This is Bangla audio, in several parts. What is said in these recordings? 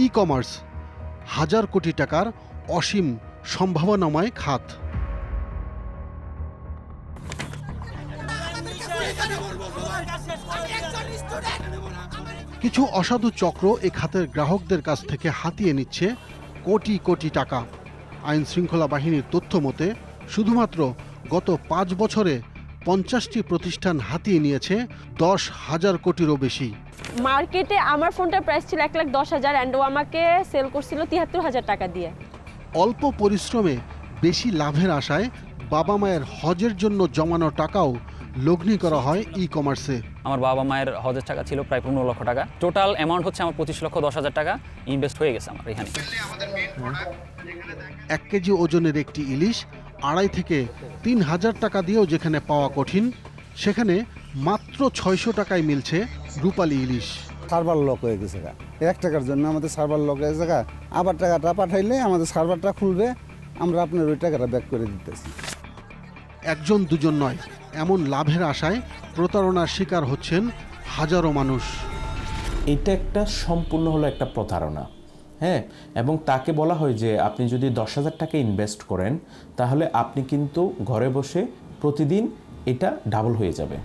ই কমার্স হাজার কোটি টাকার অসীম সম্ভাবনাময় খাত। কিছু অসাধু চক্র এ খাতের গ্রাহকদের কাছ থেকে হাতিয়ে নিচ্ছে কোটি কোটি টাকা। আইন শৃঙ্খলা বাহিনীর তথ্য মতে শুধুমাত্র গত 5 বছরে 50টি প্রতিষ্ঠান হাতিয়ে নিয়েছে 10,000 কোটিরও বেশি। মার্কেটে আমার ফোনটার প্রাইস ছিল 1,10,000 অ্যান্ড ও আমাকে সেল করছিল 73,000 টাকা দিয়ে। অল্প পরিশ্রমে বেশি লাভের আশায় বাবা মায়ের হজের জন্য জমানো টাকাও লগ্নি করা হয় ই কমার্সে। আমার বাবা মায়ের হজের টাকা ছিল প্রায় 15 লক্ষ টাকা। টোটাল অ্যামাউন্ট হচ্ছে আমার 25,10,000 টাকা ইনভেস্ট হয়ে গেছে আমার এখানে। 1 কেজি ওজনের একটি ইলিশ 2.5 থেকে 3,000 টাকা দিয়েও যেখানে পাওয়া কঠিন, সেখানে মাত্র 600 টাকায় মিলছে রূপালী ইলিশ। সার্ভার লক হয়ে গেছে, 1 টাকার জন্য আমাদের সার্ভার লক হয়ে গেছে। আবার টাকাটা পাঠাইলে আমাদের সার্ভারটা খুলবে, আমরা আপনার ওই টাকাটা ব্যাক করে দিতেছি। একজন দুজন নয়, এমন লাভের আশায় প্রতারণার শিকার হচ্ছেন হাজারো মানুষ। এটা একটা সম্পূর্ণ হলো একটা প্রতারণা, হ্যাঁ। এবং তাকে বলা হয় যে আপনি যদি 10,000 টাকা ইনভেস্ট করেন তাহলে আপনি কিন্তু ঘরে বসে প্রতিদিন এটা ডাবল হয়ে যাবে।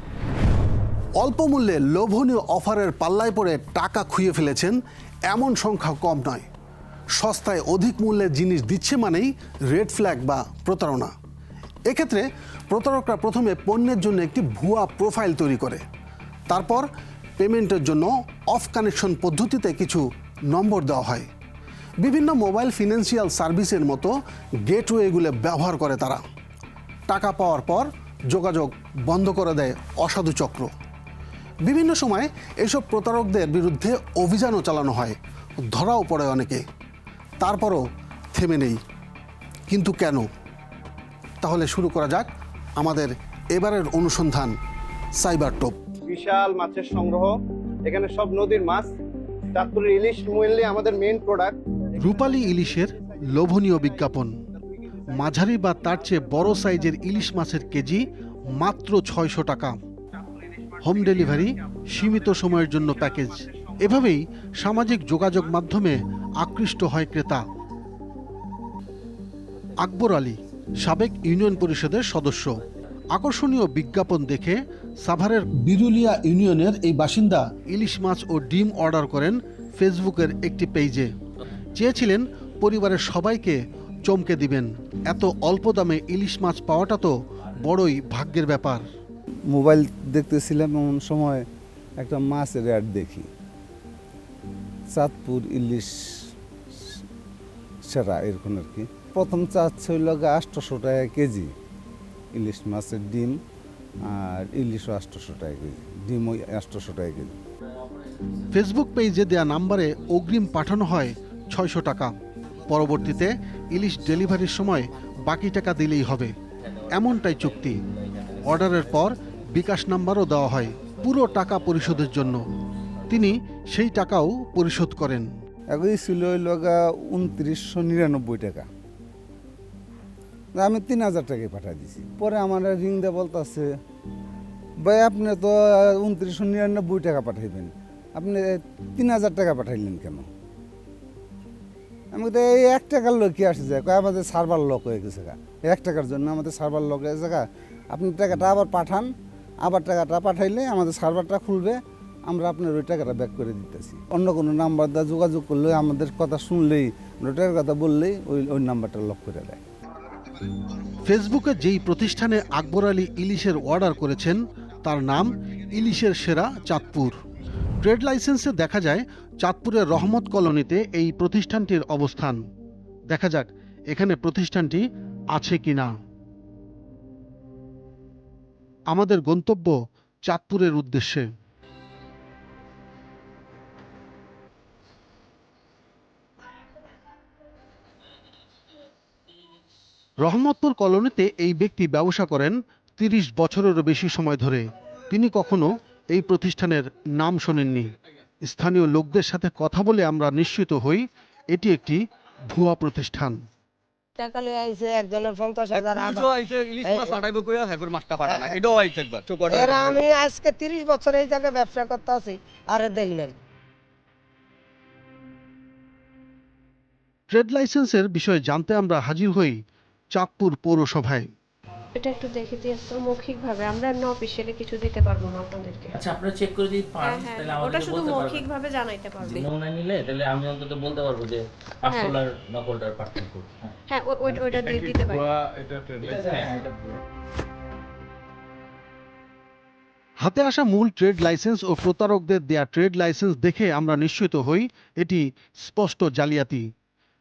অল্প মূল্যে লোভনীয় অফারের পাল্লায় পড়ে টাকা খুইয়ে ফেলেছেন এমন সংখ্যা কম নয়। সস্তায় অধিক মূল্যের জিনিস দিচ্ছে মানেই রেড ফ্ল্যাগ বা প্রতারণা। এক্ষেত্রে প্রতারকরা প্রথমে পণ্যের জন্য একটি ভুয়া প্রোফাইল তৈরি করে, তারপর পেমেন্টের জন্য অফ কানেকশন পদ্ধতিতে কিছু নম্বর দেওয়া হয়। বিভিন্ন মোবাইল ফিনান্সিয়াল সার্ভিসের মতো গেটওয়েগুলো ব্যবহার করে তারা। টাকা পাওয়ার পর যোগাযোগ বন্ধ করে দেয় অসাধু চক্র। বিভিন্ন সময় এসব প্রতারকদের বিরুদ্ধে অভিযানও চালানো হয়, ধরাও পড়ে অনেকে। তারপরও থেমে নেই। কিন্তু কেন? তাহলে শুরু করা যাক আমাদের এবারের অনুসন্ধান সাইবার টোপ। বিশাল মাছের সংগ্রহ, এখানে সব নদীর মাছ। চাঁদপুরের ইলিশ মূল্যে আমাদের মেইন প্রোডাক্ট। রূপালী ইলিশের লোভনীয় বিজ্ঞাপন। মাঝারি বা তার চেয়ে বড় সাইজের ইলিশ মাছের কেজি মাত্র 600 টাকা। হোম ডেলিভারি, সীমিত সময়ের জন্য প্যাকেজ। এভাবেই সামাজিক যোগাযোগ মাধ্যমে আকৃষ্ট হয় ক্রেতা। আকবর আলী সাবেক ইউনিয়ন পরিষদের সদস্য। আকর্ষণীয় বিজ্ঞাপন দেখে সাভারের বিরুলিয়া ইউনিয়নের এই বাসিন্দা ইলিশ মাছ ও ডিম অর্ডার করেন ফেসবুকের একটি পেজে। চেয়েছিলেন পরিবারের সবাইকে চমকে দিবেন। এত অল্প দামে ইলিশ মাছ পাওয়াটা তো বড়ই ভাগ্যের ব্যাপার। মোবাইল দেখতেছিলাম এমন সময় একটা মাছের অ্যাড দেখি, চাঁদপুর ইলিশ সেরা এরকম আর কি। প্রথম চাচ্ছে হইল 800 টাকা কেজি ইলিশ মাছের ডিম, আর ইলিশও 800 টাকা কেজি, ডিম ওই 800 টাকা কেজি। ফেসবুক পেজে দেয়া নাম্বারে অগ্রিম পাঠানো হয় 600 টাকা। পরবর্তীতে ইলিশ ডেলিভারির সময় বাকি টাকা দিলেই হবে, এমনটাই চুক্তি। অর্ডারের পর বিকাশ নাম্বারও দেওয়া হয় পুরো টাকা পরিশোধের জন্য। তিনি সেই টাকাও পরিশোধ করেন। একই ছিল হইল 2999 টাকা, আমি 3,000 টাকায় পাঠিয়ে দিছি। পরে আমার রিং দিয়ে বলতেছে, ভাই আপনি তো 2999 টাকা পাঠাইবেন, আপনি 3,000 টাকা পাঠাইলেন কেন? আমি তো এই 1 টাকার লোক কি আসে যায়, আমাদের সার্ভার লক হয়ে গেছে, 1 টাকার জন্য আমাদের সার্ভার লক হয়ে গেছে, আপনি টাকাটা আবার পাঠান, আবার টাকাটা পাঠাইলে আমাদের সার্ভারটা খুলবে, আমরা আপনার ওই টাকাটা ব্যাক করে দিতেছি। অন্য কোনো নাম্বার দিয়ে যোগাযোগ করলে, আমাদের কথা শুনলেই, টাকার কথা বললেই ওই নাম্বারটা লক করে দেয়। ফেসবুকে যেই প্রতিষ্ঠানে আকবর আলী ইলিশের অর্ডার করেছেন তার নাম ইলিশের সেরা চাঁদপুর। ট্রেড লাইসেন্সে দেখা যায় চাঁদপুরের রহমত কলোনিতে এই প্রতিষ্ঠানটির অবস্থান। দেখা যাক এখানে প্রতিষ্ঠানটি আছে কিনা। আমাদের গন্তব্য চাঁদপুরের উদ্দেশ্যে। রহমতপুর কলোনিতে এই ব্যক্তি ব্যবসা করেন ৩০ বছরেরও বেশি সময় ধরে। তিনি কখনো এই প্রতিষ্ঠানের নাম শোনেননি। স্থানীয় লোকদের সাথে কথা বলে আমরা নিশ্চিত হই এটি একটি ভুয়া প্রতিষ্ঠান। টাকা লয়ে আইছে একজনের 50,000 এরা আমি আজকে 30 বছর এই জায়গায় ব্যবসা করতে আছি আরে দেখ নাই। ট্রেড লাইসেন্সের বিষয়ে জানতে আমরা হাজির হই চাঁদপুর পৌরসভায়। এটা একটু দেখে দিয়ে তো মৌখিকভাবে আমরা অফিসিয়ালি কিছু দিতে পারবো না আপনাদেরকে। আচ্ছা আপনারা চেক করে যদি পান তাহলে আমাদের ওটা শুধু বলতে পারবেন। মৌখিকভাবে জানাইতে পারবে। নমুনা নিলে তাহলে আমি অন্তত বলতে পারবো যে আসল আর নকলটার পার্থক্য। হ্যাঁ ওইটা দিয়ে দিতে পারি। হাতে আসা মূল ট্রেড লাইসেন্স ও প্রতারকদের দেয়া ট্রেড লাইসেন্স দেখে আমরা নিশ্চিত হই এটি স্পষ্ট জালিয়াতি।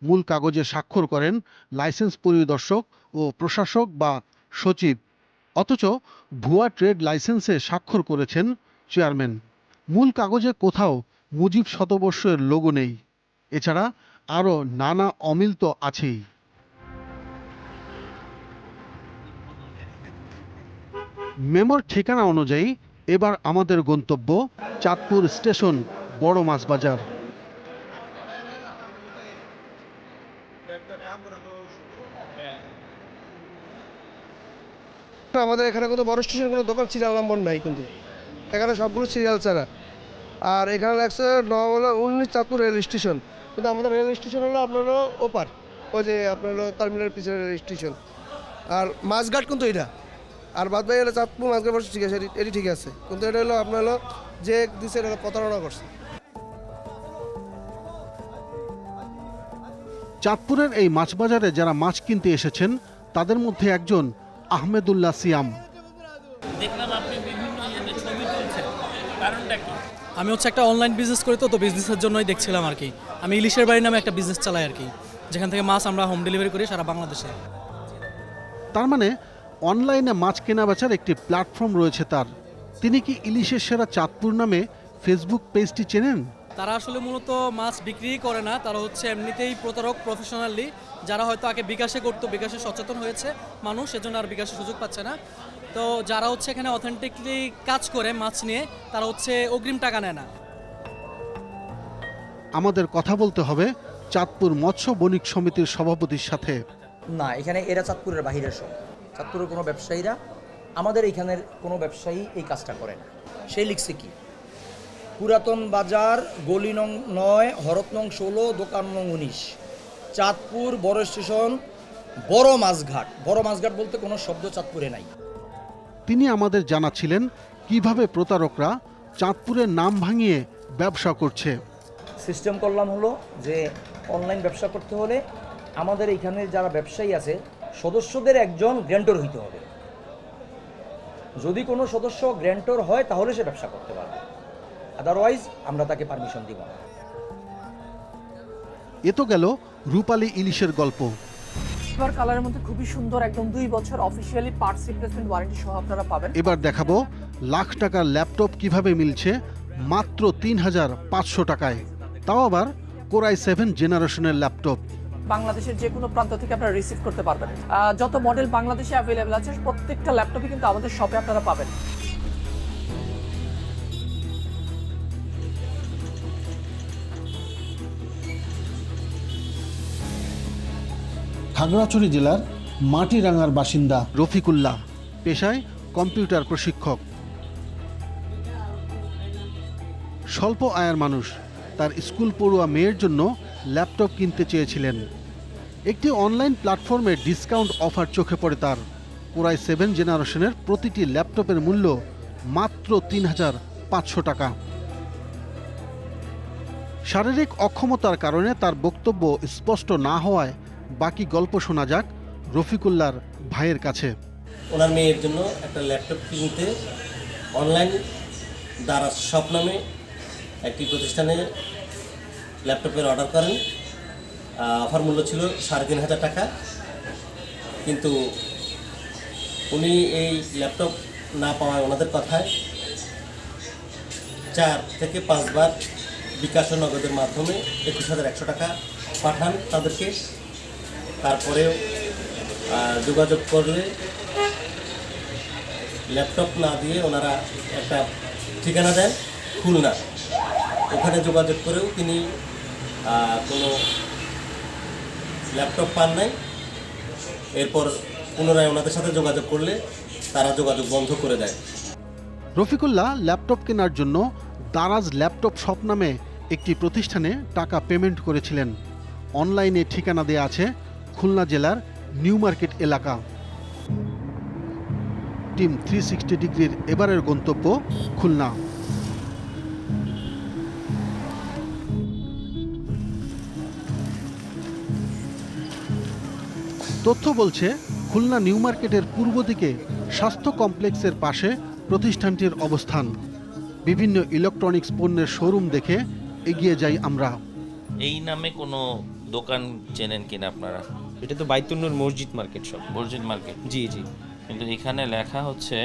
মূল কাগজে স্বাক্ষর করেন লাইসেন্স পরিদর্শক ও প্রশাসক বা সচিব, অথচ ভুয়া ট্রেড লাইসেন্সে স্বাক্ষর করেছেন চেয়ারম্যান। মূল কাগজে কোথাও মুজিব শতবর্ষের লোগো নেই। এছাড়া আরও নানা অমিল তো আছেই। মেমোর ঠিকানা অনুযায়ী এবার আমাদের গন্তব্য চাঁদপুর স্টেশন, বড় মাছ বাজার। আমাদের এখানে কোনো বড় স্টেশন কোনো দোকান সিরিয়াল নম্বর নাই, কিন্তু এখানে সবগুলো সিরিয়াল ছাড়া। আর এখানে লাগছে 19 চাঁদপুর রেল স্টেশন, কিন্তু আমাদের রেল স্টেশন হলো আপনার ওপার, ওই যে আপনার টার্মিনাল পিছনে রেল স্টেশন। আর মাছঘাট কিন্তু এটা, আর বাদ বাকি হলো চাঁদপুর মাছঘাট বসে ঠিক আছে, এটি ঠিক আছে, কিন্তু এটা হলো আপনার যে দিচ্ছে এটা প্রতারণা করছে। চাঁদপুরের এই মাছ বাজারে যারা মাছ কিনতে এসেছেন তাদের মধ্যে একজন আহমেদুল্লাহ সিয়াম। দেখলাম আপনি বিভিন্ন ছবি তুলছেন, কারণটা কি? আমি হচ্ছে একটা অনলাইন বিজনেস করি, তো বিজনেসের জন্যই দেখছিলাম আর কি। আমি ইলিশের বাড়ি নামে একটা বিজনেস চালাই আর কি, যেখান থেকে মাছ আমরা হোম ডেলিভারি করি সারা বাংলাদেশে। তার মানে অনলাইনে মাছ কেনা বেচার একটি প্ল্যাটফর্ম রয়েছে তার। তিনি কি ইলিশের সেরা চাঁদপুর নামে ফেসবুক পেজটি চেনেন? তারা আসলে মূলত মাছ বিক্রি করে না, তারা হচ্ছে এমনিতেই প্রতারক প্রফেশনালি, যারা হয়তো আগে বিকাশে করতো, বিকাশে সচেতন হয়েছে মানুষ, সেজন্য আর বিকাশে সুযোগ পাচ্ছে না। তো যারা হচ্ছে এখানে অথেন্টিকলি কাজ করে মাছ নিয়ে, তারা হচ্ছে অগ্রিম টাকা নেয় না। আমাদের কথা বলতে হবে চাঁদপুর মৎস্য বণিক সমিতির সভাপতির সাথে। না, এখানে এরা চাঁদপুরের বাহিরের সব, চাঁদপুরের কোনো ব্যবসায়ীরা, আমাদের এখানের কোনো ব্যবসায়ী এই কাজটা করে না। সেই লিখছে কি, পুরাতন বাজার, গলি নং 9, হরত নং 16, দোকান নং 19, চাঁদপুর বড় স্টেশন, বড় মাছঘাট। বড় মাছঘাট বলতে কোনো শব্দ চাঁদপুরে নাই। তিনি আমাদের জানাচ্ছিলেন কিভাবে প্রতারকরা চাঁদপুরের নাম ভাঙিয়ে ব্যবসা করছে। সিস্টেম করলাম হলো যে অনলাইন ব্যবসা করতে হলে আমাদের এখানে যারা ব্যবসায়ী আছে সদস্যদের একজন গ্র্যান্টর হইতে হবে। যদি কোনো সদস্য গ্র্যান্টর হয় তাহলে সে ব্যবসা করতে পারবে, আদারওয়াইজ আমরা তাকে পারমিশন দিব না। এ তো গেল রূপালী ইলিশের গল্প। সিলভার কালারের মধ্যে খুবই সুন্দর, একদম 2 বছর অফিশিয়ালি পার্টস রিপ্লেসমেন্ট ওয়ারেন্টি সহ আপনারা পাবেন। এবার দেখাবো লাখ টাকার ল্যাপটপ কিভাবে মিলছে মাত্র ৩,৫০০ টাকায়, তাও আবার কোরাই 7 জেনারেশনের ল্যাপটপ। বাংলাদেশের যে কোনো প্রান্ত থেকে আপনারা রিসিভ করতে পারবেন। যত মডেল বাংলাদেশে অ্যাভেলেবল আছে প্রত্যেকটা ল্যাপটপই কিন্তু আমাদের শপে আপনারা পাবেন। খাগড়াছড়ি জেলার মাটিরাঙ্গার বাসিন্দা রফিকুল্লাহ, পেশায় কম্পিউটার প্রশিক্ষক। স্বল্প আয়ের মানুষ, তার স্কুল পড়ুয়া মেয়ের জন্য ল্যাপটপ কিনতে চেয়েছিলেন। একটি অনলাইন প্ল্যাটফর্মে ডিসকাউন্ট অফার চোখে পড়ে তার। কোরাই 7 জেনারেশনের প্রতিটি ল্যাপটপের মূল্য মাত্র ৩,৫০০ টাকা। শারীরিক অক্ষমতার কারণে তার বক্তব্য স্পষ্ট না হওয়ায় বাকি গল্প শোনা যাক রফিকুল্লাহর ভাইয়ের কাছে। ওনার মেয়ের জন্য একটা ল্যাপটপ কিনতে অনলাইন দ্বারা শপ নামে একটি প্রতিষ্ঠানে ল্যাপটপের অর্ডার করেন। অফার মূল্য ছিল 3,500 টাকা, কিন্তু উনি এই ল্যাপটপ না পাওয়ায় ওনাদের কথায় 4 থেকে 5 বার বিকাশ ও নগদের মাধ্যমে 21,100 টাকা পাঠান তাদেরকে। তারপরেও যোগাযোগ করলে ল্যাপটপ না দিয়ে ওনারা একটা ঠিকানা দেন খুলনা, ওখানে যোগাযোগ করেও তিনি কোনো ল্যাপটপ পান নাই। এরপর পুনরায় ওনাদের সাথে যোগাযোগ করলে তারা যোগাযোগ বন্ধ করে দেয়। রফিকুল্লাহ ল্যাপটপ কেনার জন্য দারাজ ল্যাপটপ শপ নামে একটি প্রতিষ্ঠানে টাকা পেমেন্ট করেছিলেন। অনলাইনে ঠিকানা দেয়া আছে খুলনা জেলার নিউ মার্কেট এলাকা। টিম 360 ডিগ্রির এবারের গন্তব্য খুলনা। তথ্য বলছে খুলনা নিউ মার্কেটের পূর্ব দিকে স্বাস্থ্য কমপ্লেক্সের পাশে প্রতিষ্ঠানটির অবস্থান। বিভিন্ন ইলেকট্রনিক্স পণ্যের শোরুম দেখে এগিয়ে যাই আমরা। এই নামে কোনো দোকান চেনেন কিনা আপনারা? এটা তো বাইতুন্নুর মসজিদ মার্কেট শপ। মসজিদ মার্কেট, জি জি। কিন্তু এখানে লেখা হচ্ছে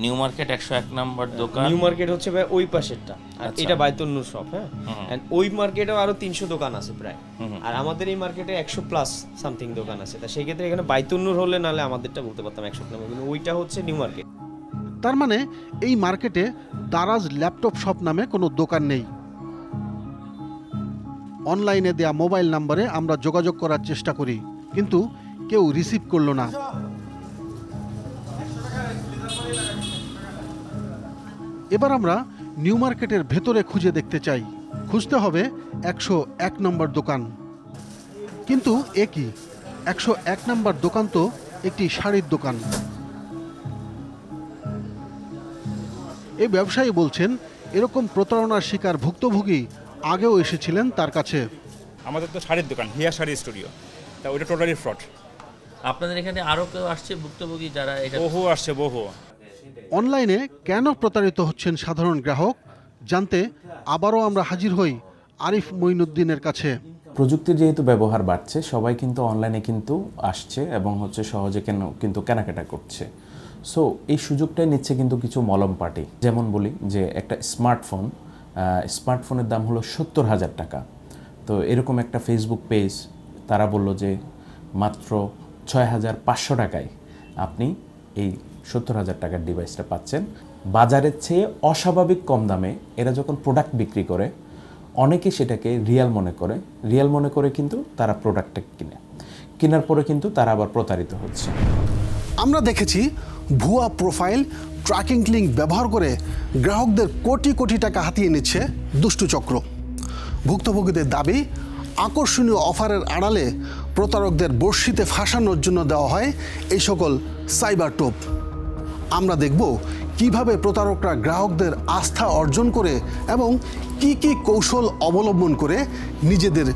নিউ মার্কেট 101 নম্বর দোকান। নিউ মার্কেট হচ্ছে ভাই ওই পাশেরটা, আর এটা বাইতুন্নুর শপ। হ্যাঁ, এন্ড ওই মার্কেটেও আরো 300 দোকান আছে প্রায়, আর আমাদের এই মার্কেটে 100+ সামথিং দোকান আছে। তা সেই ক্ষেত্রে এখানে বাইতুন্নুর হলে নালে আমাদেরটা বলতে পারতাম 100 নম্বর, কিন্তু ওইটা হচ্ছে নিউ মার্কেট। তার মানে এই মার্কেটে দারাজ ল্যাপটপ শপ নামে কোনো দোকান নেই। অনলাইনে দেয়া মোবাইল নম্বরে আমরা যোগাযোগ করার চেষ্টা করি, কিন্তু কেউ রিসিভ করলো না। এবার আমরা নিউ মার্কেটের ভেতরে খুঁজে দেখতে চাই। খুঁজতে হবে 101 নম্বর দোকান। কিন্তু এ কি, 101 নম্বর দোকান তো একটি শাড়ির দোকান। এই ব্যবসায়ী বলছেন এরকম প্রতারণার শিকার ভুক্তভোগী আগেও এসেছিলেন তার কাছে। আমাদের তো শাড়ির দোকান, হিয়া শাড়ি স্টুডিও, তা ওইটা টোটালি ফ্রড। আপনাদের এখানে আরও কেউ আসছে ভুক্তভোগী যারা এটা? বহু আসছে, বহু। অনলাইনে কেন প্রতারিত হচ্ছেন সাধারণ গ্রাহক জানতে আবারও আমরা হাজির হই আরিফ মঈনুদ্দিনের কাছে। প্রযুক্তির যেহেতু ব্যবহার বাড়ছে, সবাই কিন্তু অনলাইনে কিন্তু আসছে এবং সহজে কিন্তু কেনাকাটা করছে। সো এই সুযোগটাই নিচ্ছে কিন্তু কিছু মলম পার্টি। যেমন বলি যে একটা স্মার্টফোনের দাম হলো 70,000 টাকা। তো এরকম একটা ফেসবুক পেজ, তারা বলল যে মাত্র 6,500 টাকায় আপনি এই 70,000 টাকার ডিভাইসটা পাচ্ছেন। বাজারের চেয়ে অস্বাভাবিক কম দামে এরা যখন প্রোডাক্ট বিক্রি করে, অনেকে সেটাকে রিয়েল মনে করে কিন্তু তারা প্রোডাক্টটা কেনার পরে কিন্তু তারা আবার প্রতারিত হচ্ছে। আমরা দেখেছি ভুয়া প্রোফাইল, ট্র্যাকিং লিঙ্ক ব্যবহার করে গ্রাহকদের কোটি কোটি টাকা হাতিয়ে নিচ্ছে দুষ্টু চক্র। ভুক্তভোগীদের দাবি, আকর্ষণীয় অফারের আড়ালে প্রতারকদের বড়শিতে ফাঁসানোর জন্য দেওয়া হয় এই সকল সাইবার টোপ। আমরা দেখব কিভাবে প্রতারকরা গ্রাহকদের আস্থা অর্জন করে এবং কি কি কৌশল অবলম্বন করে নিজেদের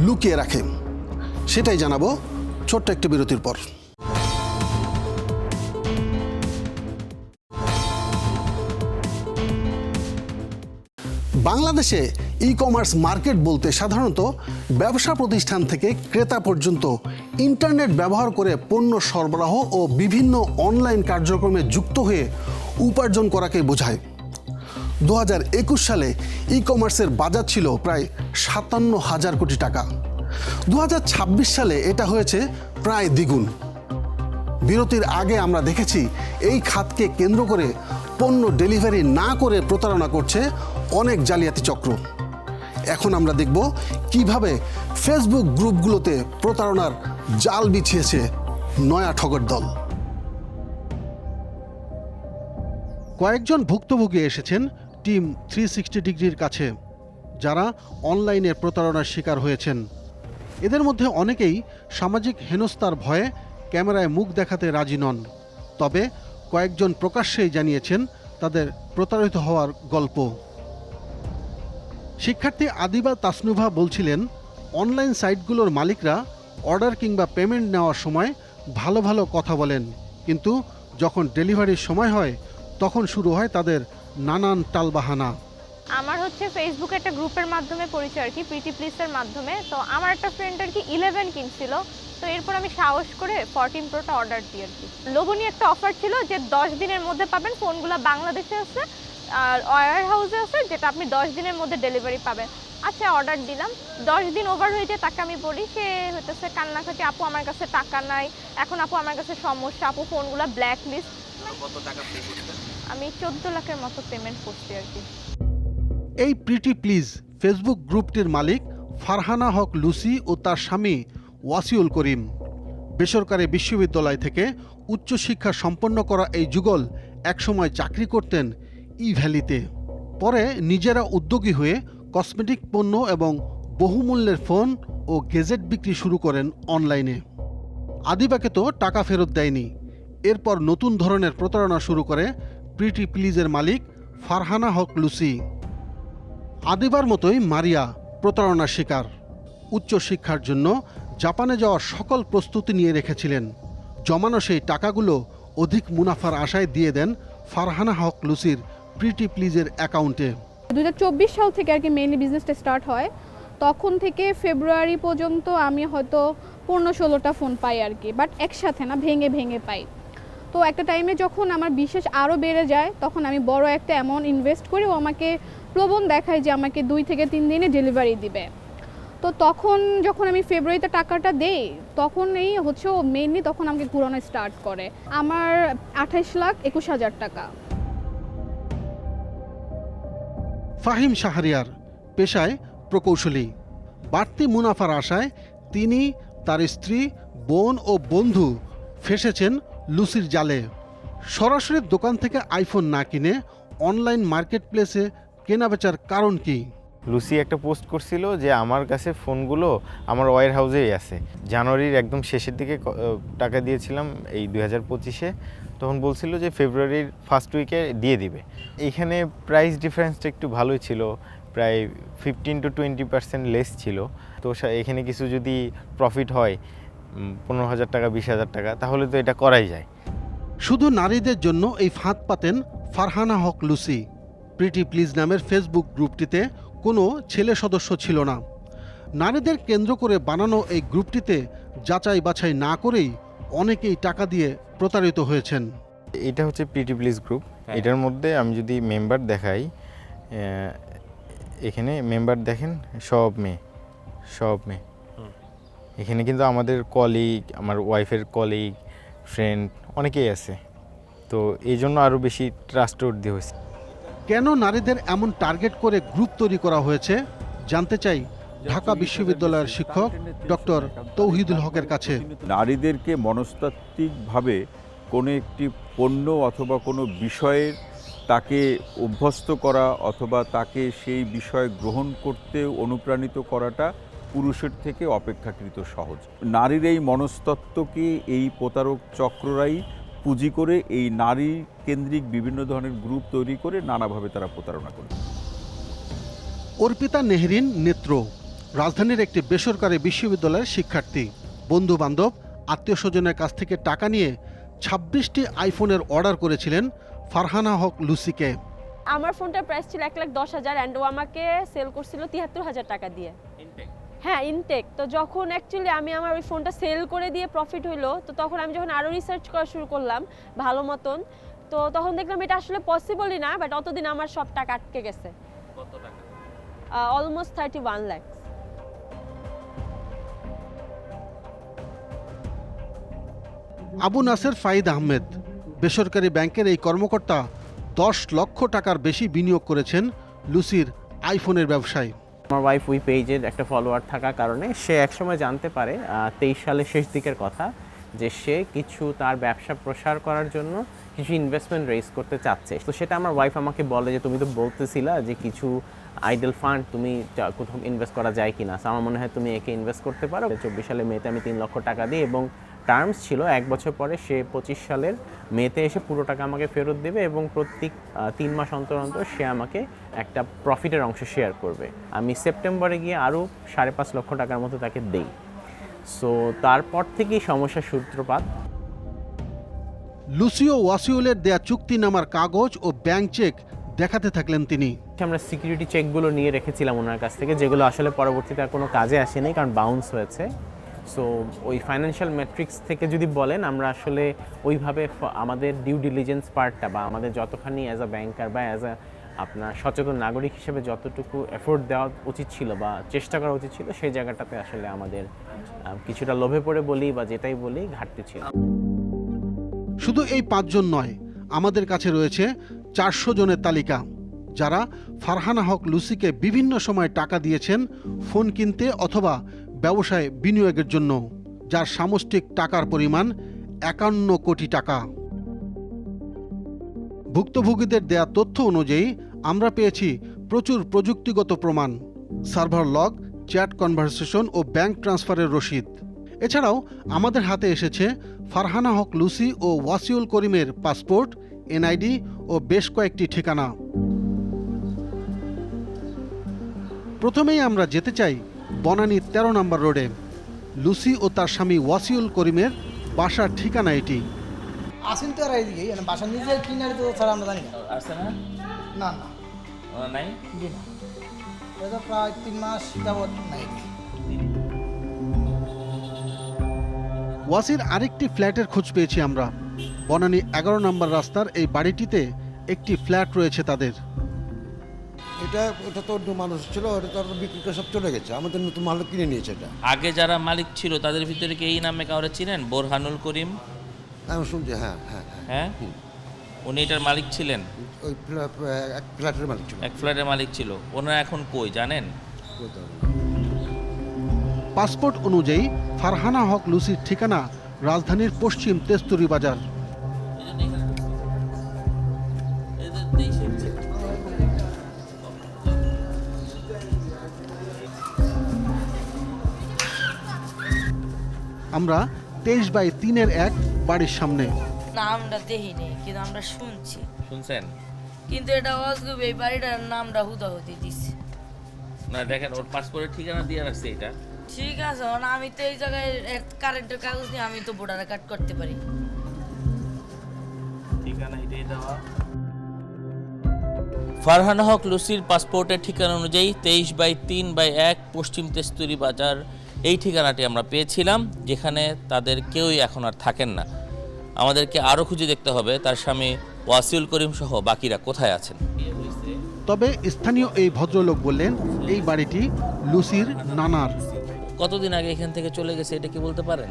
লুকিয়ে রাখে। সেটাই জানাবো ছোট্ট একটি বিরতির পর। বাংলাদেশে ই কমার্স মার্কেট বলতে সাধারণত ব্যবসা প্রতিষ্ঠান থেকে ক্রেতা পর্যন্ত ইন্টারনেট ব্যবহার করে পণ্য সরবরাহ ও বিভিন্ন অনলাইন কার্যক্রমে যুক্ত হয়ে উপার্জন করাকে বোঝায়। 2021 সালে ই কমার্সের বাজার ছিল প্রায় 57,000 কোটি টাকা। 2026 সালে এটা হয়েছে প্রায় দ্বিগুণ। বিরতির আগে আমরা দেখেছি এই খাতকে কেন্দ্র করে পণ্য ডেলিভারি না করে প্রতারণা করছে অনেক জালিয়াতি চক্র। এখন আমরা দেখব কিভাবে ফেসবুক গ্রুপগুলোতে প্রতারণার জাল বিছিয়েছে নয়া ঠগের দল। কয়েকজন ভুক্তভোগী এসেছেন টিম 360 ডিগ্রির কাছে, যারা অনলাইনে প্রতারণার শিকার হয়েছেন। এদের মধ্যে অনেকেই সামাজিক হেনস্থার ভয়ে ক্যামেরায় মুখ দেখাতে রাজি নন, তবে কয়েকজন প্রকাশ্যেই জানিয়েছেন তাদের প্রতারিত হওয়ার গল্প। শিক্ষার্থী আদিবা তাসনুভা বলছিলেন, অনলাইন সাইটগুলোর মালিকরা অর্ডার কিংবা পেমেন্ট নেওয়ার সময় ভালো ভালো কথা বলেন, কিন্তু যখন ডেলিভারির সময় হয় তখন শুরু হয় তাদের নানান টালবাহানা। আমার হচ্ছে ফেসবুকে একটা গ্রুপের মাধ্যমে পরিচয় আর কি, প্রিটি প্লিসের মাধ্যমে। তো আমার একটা ফ্রেন্ড আর কি 11 কিনছিল, তো এরপর আমি সাহস করে 14 প্রোটা অর্ডার দিই আর কি। লোভনীয় একটা অফার ছিল যে 10 দিনের মধ্যে পাবেন, ফোনগুলো বাংলাদেশে আছে আর ওয়্যার হাউসে আছে, যেটা আপনি 10 দিনের মধ্যে ডেলিভারি পাবেন। আচ্ছা অর্ডার দিলাম, 10 দিন ওভার হয়ে যায়, তাকে আমি বলি, সে হইতেছে কান্নাকাটি, আপু আমার কাছে টাকা নাই, এখন আপু আমার কাছে সমস্যা, আপু ফোনগুলো ব্ল্যাক লিস্ট। কত টাকা পে করতেন? আমি 14 লাখের মতো পেমেন্ট করছি আর কি। এই প্রিটি প্লিজ ফেসবুক গ্রুপটির মালিক ফারহানা হক লুসি ও তার স্বামী ওয়াসিউল করিম। বেসরকারি বিশ্ববিদ্যালয় থেকে উচ্চশিক্ষা সম্পন্ন করা এই যুগল একসময় চাকরি করতেন ই ভ্যালিতে। পরে নিজেরা উদ্যোগী হয়ে কসমেটিক পণ্য এবং বহুমূল্যের ফোন ও গেজেট বিক্রি শুরু করেন অনলাইনে। আদিবাকে তো টাকা ফেরত দেয়নি। এরপর নতুন ধরনের প্রতারণা শুরু করে প্রিটি প্লিজের মালিক ফারহানা হক লুসি। আদিবার মতোই মারিয়া প্রতারণার শিকার। উচ্চশিক্ষার জন্য জাপানে যাওয়ার সকল প্রস্তুতি নিয়ে রেখেছিলেন। জমানো সেই টাকাগুলো অধিক মুনাফার আশায় দিয়ে দেন ফারহানা হক লুসির প্রিটি প্লিজের অ্যাকাউন্টে। 2024 সাল থেকে আর কি মেইনলি বিজনেসটা স্টার্ট হয়। তখন থেকে ফেব্রুয়ারি পর্যন্ত আমি হয়তো 15-16টা ফোন পাই আর কি, বাট একসাথে না, ভেঙে ভেঙে পাই। তো একটা টাইমে যখন আমার বিশ্বাস আরও বেড়ে যায়, তখন আমি বড় একটা অ্যামাউন্ট ইনভেস্ট করি, ও আমাকে প্রলোভন দেখায় যে আমাকে 2 থেকে 3 দিনে ডেলিভারি দিবে। তো তখন যখন আমি ফেব্রুয়ারিতে টাকাটা দেই, তখন এই হচ্ছে ও মেইনলি তখন আমাকে ঘুরানো স্টার্ট করে। আমার 28,21,000 টাকা। ফাহিম শাহরিয়ার পেশায় প্রকৌশলী। বাড়তি মুনাফার আশায় তিনি, তার স্ত্রী, বোন ও বন্ধু ফেসেছেন লুসির জালে। সরাসরি দোকান থেকে আইফোন না কিনে অনলাইন মার্কেট প্লেসে কেনাবেচার কারণ কি? লুসি একটা পোস্ট করছিল যে আমার কাছে ফোনগুলো আমার ওয়্যার হাউসেই আছে। জানুয়ারির একদম শেষের দিকে টাকা দিয়েছিলাম এই 2025-এ, তখন বলছিল যে ফেব্রুয়ারির ফার্স্ট উইকে দিয়ে দিবে। এইখানে প্রাইস ডিফারেন্সটা একটু ভালোই ছিল, প্রায় 15 to 20% লেস ছিল। তো এখানে কিছু যদি প্রফিট হয় 15,000 টাকা 20,000 টাকা, তাহলে তো এটা করাই যায়। শুধু নারীদের জন্য এই ফাঁদ পাতেন Farhana Haque Lucy. Pretty please নামের ফেসবুক গ্রুপটিতে কোনো ছেলে সদস্য ছিল না। নারীদের কেন্দ্র করে বানানো এই গ্রুপটিতে যাচাই বাছাই না করেই অনেকেই টাকা দিয়ে প্রতারিত হয়েছেন। এটা হচ্ছে প্রিটি প্লিজ গ্রুপ। এটার মধ্যে আমি যদি মেম্বার দেখাই, এখানে মেম্বার দেখেন সব মেয়ে। এখানে কিন্তু আমাদের কলিগ, আমার ওয়াইফের কলিগ, ফ্রেন্ড অনেকেই আছে। তো এই জন্য আরও বেশি ট্রাস্টওয়ার্দি হয়েছে। কেন নারীদের এমন টার্গেট করে গ্রুপ তৈরি করা হয়েছে জানতে চাই ঢাকা বিশ্ববিদ্যালয়ের শিক্ষক ডক্টর তৌহিদুল হকের কাছে। নারীদেরকে মনস্তাত্ত্বিকভাবে কোনো একটি পণ্য অথবা কোনো বিষয়ের তাকে অভ্যস্ত করা অথবা তাকে সেই বিষয় গ্রহণ করতে অনুপ্রাণিত করাটা পুরুষের থেকে অপেক্ষাকৃত সহজ। নারীর এই মনস্তত্ত্বকে এই প্রতারক চক্ররাই পুঁজি করে এই নারী কেন্দ্রিক বিভিন্ন ধরনের গ্রুপ তৈরি করে নানাভাবে তারা প্রতারণা করে। অর্পিতা নেহরিন নেত্র রাজধানীর একটি বেসরকারি বিশ্ববিদ্যালয়ের শিক্ষার্থী। বন্ধু বান্ধব, আত্মীয় স্বজনের কাছ থেকে টাকা নিয়ে 26টি আইফোনের অর্ডার করেছিলেন ফারহানা হক লুসিকে। আমার ফোনটার প্রাইস ছিল 1,10,000 অ্যান্ড ও আমাকে সেল করছিল 73,000 টাকা দিয়ে। হ্যাঁ, ইনটেক। তো যখন অ্যাকচুয়ালি আমি আমার ওই ফোনটা সেল করে দিয়ে প্রফিট হইলো, তো তখন আমি যখন আরও রিসার্চ করা শুরু করলাম ভালো মতন, তো তখন দেখলাম এটা আসলে পসিবলই না। বাট অতদিন আমার সব টাকা আটকে গেছে। কত টাকা? অলমোস্ট 31 লাখ। আবু নাসের ফাইদ আহমেদ বেসরকারি ব্যাংকের এই কর্মকর্তা 10 লক্ষ টাকার বেশি বিনিয়োগ করেছেন লুসির আইফোনের ব্যবসায়। আমার ওয়াইফ ওই পেজের একটা ফলোয়ার থাকার কারণে সে একসময় জানতে পারে 23 সালের শেষ দিকের কথা, যে সে কিছু তার ব্যবসা প্রসার করার জন্য কিছু ইনভেস্টমেন্ট রেজ করতে চাচ্ছে। তো সেটা আমার ওয়াইফ আমাকে বলে যে তুমি তো বলতেছিলা যে কিছু আইডল ফান্ড তুমি কোথাও ইনভেস্ট করা যায় কিনা, আমার মনে হয় তুমি একে ইনভেস্ট করতে পারো। 24 সালের মেতে আমি 3 লক্ষ টাকা দিই এবং টার্মস ছিল 1 বছর পরে সে 25 সালের মেতে এসে পুরো টাকা আমাকে ফেরত দেবে এবং প্রত্যেক 3 মাস অন্তর অন্তর সে আমাকে একটা প্রফিটের অংশ শেয়ার করবে। আমি সেপ্টেম্বরে গিয়ে আরও 5.5 লক্ষ টাকার মতো তাকে দেই। সো তারপর থেকেই সমস্যার সূত্রপাত। লুসিও ওয়াসিউলের দেয়া চুক্তিনামার কাগজ ও ব্যাংক চেক দেখাতে থাকলেন তিনি। আমরা সিকিউরিটি চেকগুলো নিয়ে রেখেছিলাম ওনার কাছ থেকে, যেগুলো আসলে পরবর্তীতে আর কোনো কাজে আসেনি কারণ বাউন্স হয়েছে। সো ওই ফাইন্যান্সিয়াল ম্যাট্রিক্স থেকে যদি বলেন, আমরা আসলে ওইভাবে আমাদের ডিউ ডিলিজেন্স পার্টটা বা আমাদের যতখানি অ্যাজ আ ব্যাংকার বা অ্যাজ আ আপনার সচেতন নাগরিক হিসেবে যতটুকু এফোর্ট দেওয়া উচিত ছিল বা চেষ্টা করা উচিত ছিল, সেই জায়গাটাতে আসলে আমাদের কিছুটা লোভে পড়ে বলি বা যেটাই বলি ঘাটতি ছিল। শুধু এই 5 জন নয়, আমাদের কাছে রয়েছে 400 জনের তালিকা যারা ফারহানা হক লুসিকে বিভিন্ন সময় টাকা দিয়েছেন ফোন কিনতে অথবা ব্যবসায় বিনিয়োগের জন্য, যার সামষ্টিক টাকার পরিমাণ 51 কোটি টাকা। ভুক্তভোগীদের দেয়া তথ্য অনুযায়ী আমরা পেয়েছি প্রচুর প্রযুক্তিগত প্রমাণ, সার্ভার লগ, চ্যাট কনভারসেশন ও ব্যাংক ট্রান্সফারের রসিদ। এছাড়াও আমাদের হাতে এসেছে ফারহানা হক লুসি ও ওয়াসিউল করিমের পাসপোর্ট, এনআইডি ও বেশ কয়েকটি ঠিকানা। প্রথমেই আমরা যেতে চাই বনানী 13 নম্বর রোডে। লুসি ও তার স্বামী ওয়াসিউল করিমের বাসার ঠিকানা এটি। আসেন তো আর এইদিকে বাসা নিজে কিনারে তো ছাড়া আমরা জানি না। আসছে না? না না ওরা নাই? জি না, এটা প্রায় 3 মাস যাবত নাই। ওয়াসির আরেকটি ফ্ল্যাটের খোঁজ পেয়েছি আমরা। বনানী 11 নম্বর রাস্তার এই বাড়িটিতে একটি ফ্ল্যাট রয়েছে তাদের। এটা তো অন্য মানুষ ছিল, ওটা তো বিক্রি করে সব চলে গেছে, আমাদের নতুন মাল কিনে নিয়েছে। এটা আগে যারা মালিক ছিল তাদের ভিতরে কি এই নামে কাউরে চিনেন? বোরহানুল করিম? আমি শুনছি। হ্যাঁ হ্যাঁ হ্যাঁ, উনি এটার মালিক ছিলেন? ওই এক ফ্ল্যাটের মালিক ছিল। এক ফ্ল্যাটের মালিক ছিল। ওনারা এখন কই জানেন? পাসপোর্ট অনুযায়ী ফারহানা হক লুসির ঠিকানা রাজধানীর পশ্চিম তেস্তুরি বাজার। আমরা 23/3-1 বাড়ির সামনে। নামটা দেখিনি কিন্তু আমরা শুনছেন? কিন্তু এটা অজগব এই বাড়িটার নামটা হুদাহুদি দিছে। না দেখেন, ওর পাসপোর্টের ঠিকানা দিয়ে রাখছে এটা। ঠিক আছে, আমি তো এই জায়গায় কারেন্টের কাগজ নিয়ে আমি তো ভোটার কার্ড করতে পারি। ঠিকানা এটাই দেওয়া। ফারহানা হক লুসির পাসপোর্টের ঠিকানা অনুযায়ী 23/3/1 পশ্চিম তেস্তুরি বাজার, এই ঠিকানাটি আমরা পেয়েছিলাম, যেখানে তাদের কেউই এখন আর থাকেন না। আমাদেরকে আরও খুঁজে দেখতে হবে তার স্বামী ওয়াসিউল করিম সহ বাকিরা কোথায় আছেন। তবে স্থানীয় এই ভদ্রলোক বললেন এই বাড়িটি লুসির নানার। কতদিন আগে এখান থেকে চলে গেছে এটা কি বলতে পারেন?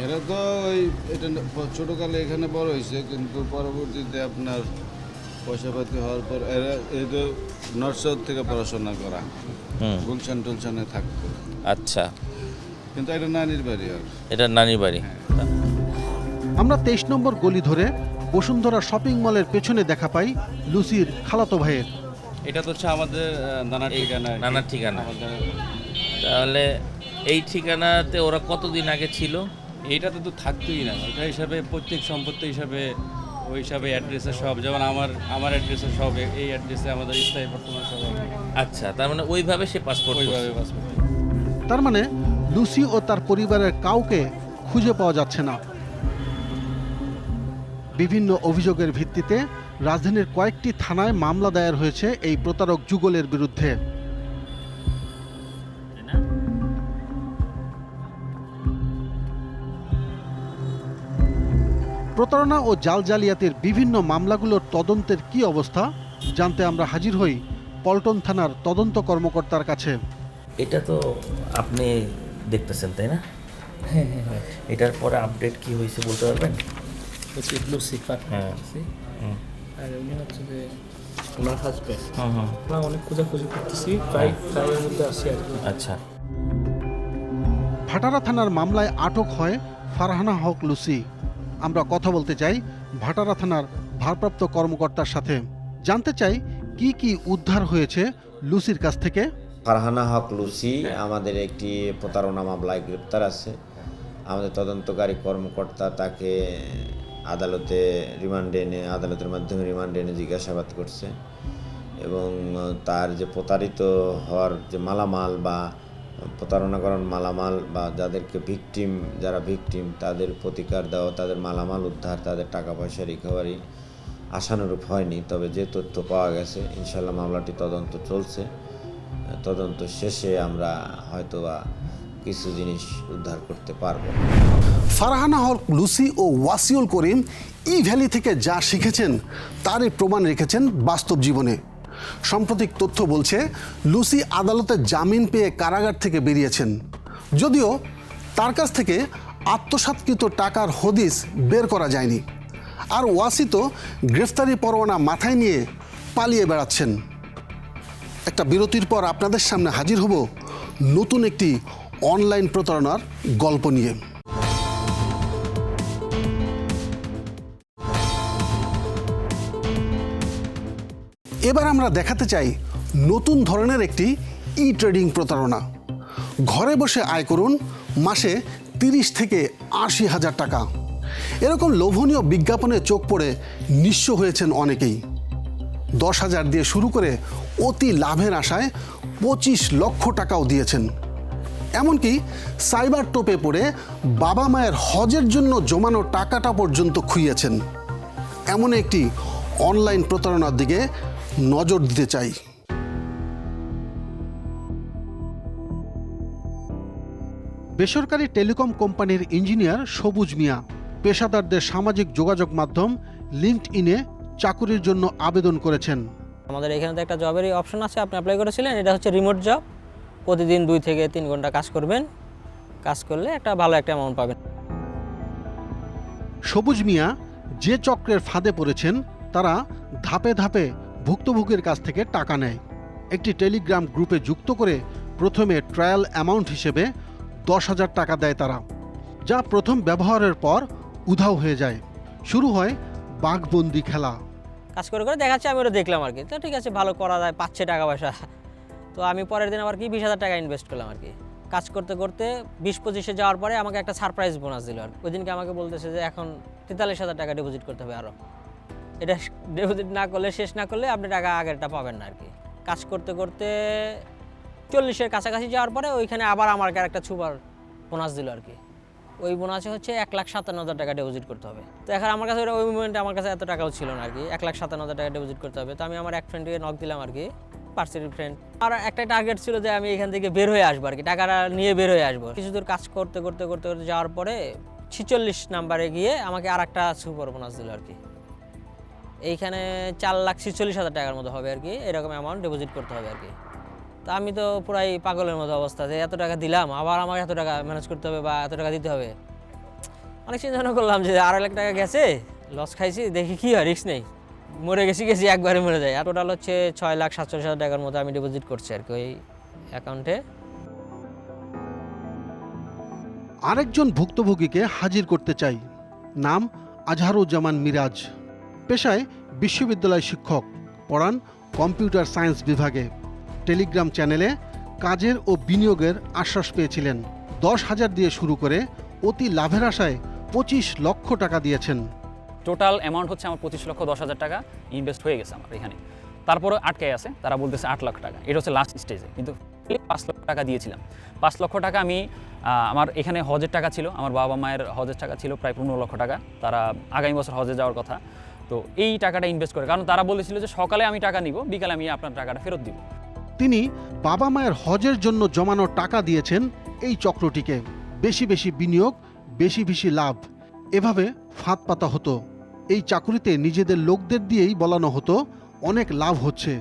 এরা তো ওই এটা ছোটোকালে এখানে বড় হয়েছে, কিন্তু পরবর্তীতে আপনার পয়সাপাতি হওয়ার পর এরা এই তো নর্থ সাউথ থেকে পড়াশোনা করা, গুলশান টুলশানে থাকতো। আচ্ছা, কিন্তু এটা নানির বাড়ি। আর এটা নানির বাড়ি। আমরা 23 নম্বর গলি ধরে বসুন্ধরা শপিং মলের পেছনে দেখা পাই লুসির খালাতো ভাইয়ের। এটা তো হচ্ছে আমাদের নানার ঠিকানা। নানার ঠিকানা। তাহলে এই ঠিকানাতে ওরা কতদিন আগে ছিল? এইটাতে তো থাকতোই না। এটা হিসাবে প্রত্যেক সম্পত্তি হিসাবে ওই হিসাবে অ্যাড্রেসে সব, যেমন আমার অ্যাড্রেসে সব এই অ্যাড্রেসে আমাদের স্থায়ী বর্তমান সব। আচ্ছা, তার মানে ওইভাবে সে পাসপোর্ট। তার মানে লুসি ও তার পরিবারের কাউকে খুঁজে পাওয়া যাচ্ছে না। বিভিন্ন অভিযোগের ভিত্তিতে রাজধানীর কয়েকটি থানায় মামলা দায়ের হয়েছে এই প্রতারক যুগলের বিরুদ্ধে। প্রতারণা ও জাল জালিয়াতির বিভিন্ন মামলাগুলোর তদন্তের কি অবস্থা জানতে আমরা হাজির হই পল্টন থানার তদন্ত কর্মকর্তার কাছে। এটা তো আপনি দেখতেছেন তাই না? হ্যাঁ হ্যাঁ হ্যাঁ। এটার পরে আপডেট কি হয়েছে বলতে পারবেন? হ্যাঁ, আর উনি হচ্ছে যে ওনার হাজব্যান্ড। আমরা অনেক খোঁজাখুঁজি করতেছি, প্রায় এর মধ্যে আসি আর কি। আচ্ছা। ভাটারা থানার মামলায় আটক হয় ফারহানা হক লুসি। আমরা কথা বলতে চাই ভাটারা থানার ভারপ্রাপ্ত কর্মকর্তার সাথে, জানতে চাই কি কি উদ্ধার হয়েছে লুসির কাছ থেকে। ফারহানা হক লুসি আমাদের একটি প্রতারণা মামলায় গ্রেপ্তার আছে। আমাদের তদন্তকারী কর্মকর্তা তাকে আদালতে আদালতের মাধ্যমে রিমান্ডে এনে জিজ্ঞাসাবাদ করছে এবং তার যে প্রতারিত হওয়ার যে মালামাল বা প্রতারণাকরণ মালামাল বা যারা ভিকটিম তাদের প্রতিকার দেওয়া, তাদের মালামাল উদ্ধার, তাদের টাকা পয়সা রিকভারি আশানুরূপ হয়নি। তবে যে তথ্য পাওয়া গেছে, ইনশাল্লাহ মামলাটি তদন্ত চলছে। তদন্ত শেষে আমরা হয়তোবা কিছু জিনিস উদ্ধার করতে পারবো। ফারহানা হক লুসি ও ওয়াসিউল করিম ই ভ্যালি থেকে যা শিখেছেন তারই প্রমাণ রেখেছেন বাস্তব জীবনে। সাম্প্রতিক তথ্য বলছে লুসি আদালতে জামিন পেয়ে কারাগার থেকে বেরিয়েছেন, যদিও তার কাছ থেকে আত্মসাৎকৃত টাকার হদিস বের করা যায়নি। আর ওয়াসি তো গ্রেফতারি পরোয়ানা মাথায় নিয়ে পালিয়ে বেড়াচ্ছেন। একটা বিরতির পর আপনাদের সামনে হাজির হব নতুন একটি অনলাইন প্রতারণার গল্প নিয়ে। এবার আমরা দেখাতে চাই নতুন ধরনের একটি ই ট্রেডিং প্রতারণা। ঘরে বসে আয় করুন মাসে 30 থেকে 80,000 টাকা। এরকম লোভনীয় বিজ্ঞাপনে চোখ পড়ে নিঃস্ব হয়েছেন অনেকেই। 10,000 দিয়ে শুরু করে অতি লাভের আশায় 25 লক্ষ টাকাও দিয়েছেন। এমনকি সাইবার টোপে পড়ে বাবা মায়ের হজের জন্য জমানো টাকাটা পর্যন্ত খুইয়েছেন। এমন একটি অনলাইন প্রতারণার দিকে নজর দিতে চাই। বেসরকারি টেলিকম কোম্পানির ইঞ্জিনিয়ার সবুজ মিয়া পেশাদারদের সামাজিক যোগাযোগ মাধ্যম লিঙ্কডইনে চাকুরির জন্য আবেদন করেছেন। আমাদের এখানে তো একটা জবেরই অপশন আছে, আপনি অ্যাপ্লাই করেছিলেন। এটা হচ্ছে রিমোট জব, প্রতিদিন 2 থেকে 3 ঘন্টা কাজ করবেন, কাজ করলে একটা ভালো একটা অ্যামাউন্ট পাবেন। সবুজ মিয়া যে চক্রের ফাঁদে পড়েছেন তারা ধাপে ধাপে ভুক্তভোগীর কাছ থেকে টাকা নেয়। একটি টেলিগ্রাম গ্রুপে যুক্ত করে প্রথমে ট্রায়াল অ্যামাউন্ট হিসেবে 10,000 টাকা দেয় তারা, যা প্রথম ব্যবহারের পর উধাও হয়ে যায়। শুরু হয় বাঘবন্দি খেলা। কাজ করে করে দেখাচ্ছে, আমি ওটা দেখলাম আর কি, তো ঠিক আছে ভালো করা যায়, পাচ্ছে টাকা পয়সা। তো আমি পরের দিন আবার কি 20,000 টাকা ইনভেস্ট করলাম আর কি। কাজ করতে করতে 20-25-এ যাওয়ার পরে আমাকে একটা সারপ্রাইজ বোনাস দিল আর ওই দিনকে আমাকে বলতেছে যে এখন 43,000 টাকা ডিপোজিট করতে হবে আরও। এটা ডিপোজিট না করলে, শেষ না করলে আপনি টাকা আগেরটা পাবেন না আর কি। কাজ করতে করতে 40-এর কাছাকাছি যাওয়ার পরে ওইখানে আবার আমাকে একটা সুপার বোনাস দিল আর কি। ওই বোনাসে হচ্ছে 1,57,000 টাকা ডিপোজিট করতে হবে। তো এখন আমার কাছে ওই মুমেন্টে আমার কাছে এত টাকাও ছিল না আর কি, 1,57,000 টাকা ডিপোজিট করতে হবে। তো আমি আমার এক ফ্রেন্ডকে নক দিলাম আর কি, পার্সির ফ্রেন্ড। আর একটা টার্গেট ছিল যে আমি এখান থেকে বের হয়ে আসবো আর কি, টাকাটা নিয়ে বের হয়ে আসবো। কিছু দূর কাজ করতে করতে করতে করতে যাওয়ার পরে 46 নাম্বারে গিয়ে আমাকে আর একটা সুপার বোনাস দিল আর কি। এইখানে 4,46,000 টাকার মতো হবে আর কি, এরকম অ্যামাউন্ট ডিপোজিট করতে হবে আর কি। তা আমি তো পুরাই পাগলের মতো অবস্থা যে এত টাকা দিলাম, আবার আমার এত টাকা ম্যানেজ করতে হবে বা এত টাকা দিতে হবে। অনেক চিন্তা ভাবনা করলাম যে 2.5 লাখ টাকা গেছে, লস খাইছি, দেখি কি হয়, রিস্ক নেই, মরে গেছি একবারে মরে যায়। আর টোটাল হচ্ছে 6,47,000 টাকার মতো আমি ডিপোজিট করছি আর কি ওই অ্যাকাউন্টে। আরেকজন ভুক্তভোগীকে হাজির করতে চাই। নাম আজহারুজ্জামান মিরাজ। পেশায় বিশ্ববিদ্যালয় শিক্ষক, পড়ান কম্পিউটার সায়েন্স বিভাগে। টেলিগ্রাম চ্যানেলে কাজের ও বিনিয়োগের আশ্বাস পেয়েছিলেন। 10,000 দিয়ে শুরু করে অতি লাভের আশায় 25 লক্ষ টাকা দিয়েছেন। টোটাল অ্যামাউন্ট হচ্ছে আমার 25,10,000 টাকা ইনভেস্ট হয়ে গেছে আমার এখানে। তারপরে আটকে আছে, তারা বলতেছে 8 লাখ টাকা। এটা হচ্ছে লাস্ট স্টেজে, কিন্তু 5 লক্ষ টাকা দিয়েছিলাম। 5 লক্ষ টাকা আমি আমার এখানে হজের টাকা ছিল, আমার বাবা মায়ের হজের টাকা ছিল প্রায় 15 লক্ষ টাকা। তারা আগামী বছর হজে যাওয়ার কথা, তো এই টাকাটা ইনভেস্ট করে, কারণ তারা বলেছিল যে সকালে আমি টাকা নিব, বিকালে আমি আপনার টাকাটা ফেরত দিব। তিনি বাবা মায়ের হজের জন্য জমানো টাকা দিয়েছেন এই চক্রটিকে। বেশি বেশি বিনিয়োগ, বেশি বেশি লাভ, এভাবে ফাঁদ পাতা হতো। এই চাকুরিতে নিজেদের লোকদের দিয়েই বলানো হতো অনেক লাভ হচ্ছে,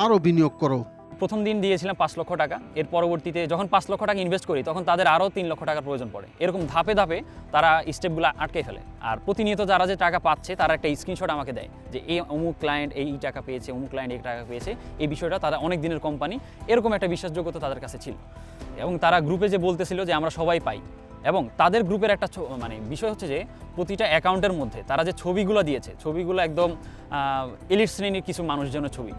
আরও বিনিয়োগ করো। প্রথম দিন দিয়েছিলাম 5 লক্ষ টাকা। এর পরবর্তীতে যখন 5 লক্ষ টাকা ইনভেস্ট করি তখন তাদের আরও 3 লক্ষ টাকার প্রয়োজন পড়ে। এরকম ধাপে ধাপে তারা স্টেপগুলো আটকে ফেলে। আর প্রতিনিয়ত যারা যে টাকা পাচ্ছে তারা একটা স্ক্রিনশট আমাকে দেয় যে এই অমুক ক্লায়েন্ট এই টাকা পেয়েছে, অমুক ক্লায়েন্ট এই টাকা পেয়েছে। এই বিষয়টা তারা অনেক দিনের কোম্পানি, এরকম একটা বিশ্বাসযোগ্যতা তাদের কাছে ছিল। এবং তারা গ্রুপে যে বলতেছিল যে আমরা সবাই পাই, এবং তাদের গ্রুপের একটা বিষয় হচ্ছে যে প্রতিটা অ্যাকাউন্টের মধ্যে তারা যে ছবিগুলো দিয়েছে, ছবিগুলো একদম এলিট শ্রেণীর কিছু মানুষজনের ছবি।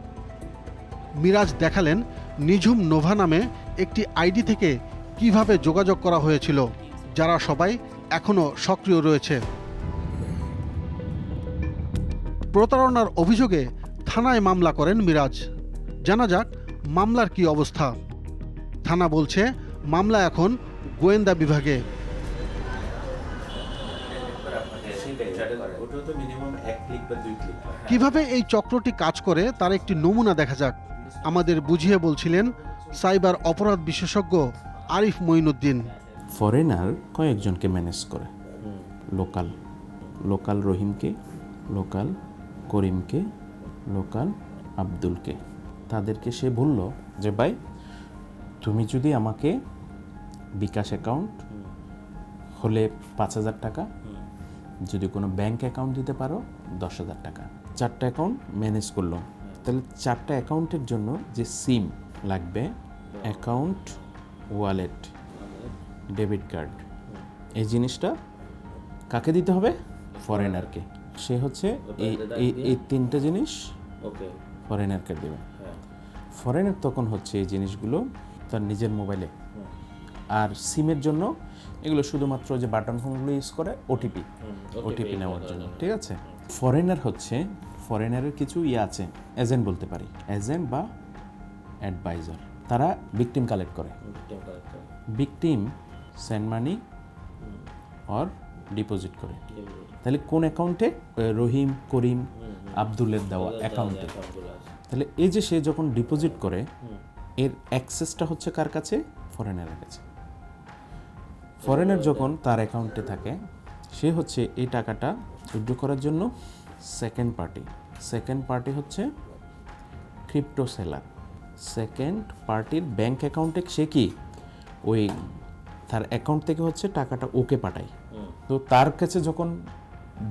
মিরাজ দেখালেন নিঝুম নোভা নামে একটি আইডি থেকে কিভাবে যোগাযোগ করা হয়েছিল, যারা সবাই এখনও সক্রিয় রয়েছে। প্রতারণার অভিযোগে থানায় মামলা করেন মিরাজ। জানা যাক মামলার কি অবস্থা। থানা বলছে মামলা এখন গোয়েন্দা বিভাগে। কিভাবে এই চক্রটি কাজ করে তার একটি নমুনা দেখা যাক। আমাদের বুঝিয়ে বলছিলেন সাইবার অপরাধ বিশেষজ্ঞ আরিফ মঈনুদ্দিন। ফরেনার কয়েকজনকে ম্যানেজ করে, লোকাল রহিমকে, লোকাল করিমকে, লোকাল আব্দুলকে। তাদেরকে সে বলল যে ভাই তুমি যদি আমাকে বিকাশ অ্যাকাউন্ট হলে 5,000 টাকা, যদি কোনো ব্যাংক অ্যাকাউন্ট দিতে পারো 10,000 টাকা। 4টা অ্যাকাউন্ট ম্যানেজ করলো। তাহলে 4টা অ্যাকাউন্টের জন্য যে সিম লাগবে, অ্যাকাউন্ট, ওয়ালেট, ডেবিট কার্ড, এই জিনিসটা কাকে দিতে হবে? ফরেনারকে। সে হচ্ছে এই 3টে জিনিস ফরেনারকে দেবে। ফরেনার তখন হচ্ছে এই জিনিসগুলো তার নিজের মোবাইলে, আর সিমের জন্য এগুলো শুধুমাত্র যে বাটন ফোনগুলো ইউজ করে ওটিপি নেওয়ার জন্য, ঠিক আছে? ফরেনারের কিছু আছে, এজেন্ট বলতে পারি, এজেন্ট বা অ্যাডভাইজার। তারা ভিকটিম কালেক্ট করে, victim send money or deposit করে। তাহলে কোন অ্যাকাউন্টে? রহিম, করিম, আব্দুলের দেওয়া অ্যাকাউন্টে। তাহলে এই যে সে যখন ডিপোজিট করে, এর অ্যাক্সেসটা হচ্ছে কার কাছে? ফরেনারের কাছে। ফরেনার যখন তার অ্যাকাউন্টে থাকে, সে হচ্ছে এই টাকাটা উইথড্র করার জন্য সেকেন্ড পার্টি হচ্ছে ক্রিপ্টো সেলার। সেকেন্ড পার্টির ব্যাংক অ্যাকাউন্টে সে কি ওই তার অ্যাকাউন্ট থেকে হচ্ছে টাকাটা ওকে পাঠায়। তো তার কাছে যখন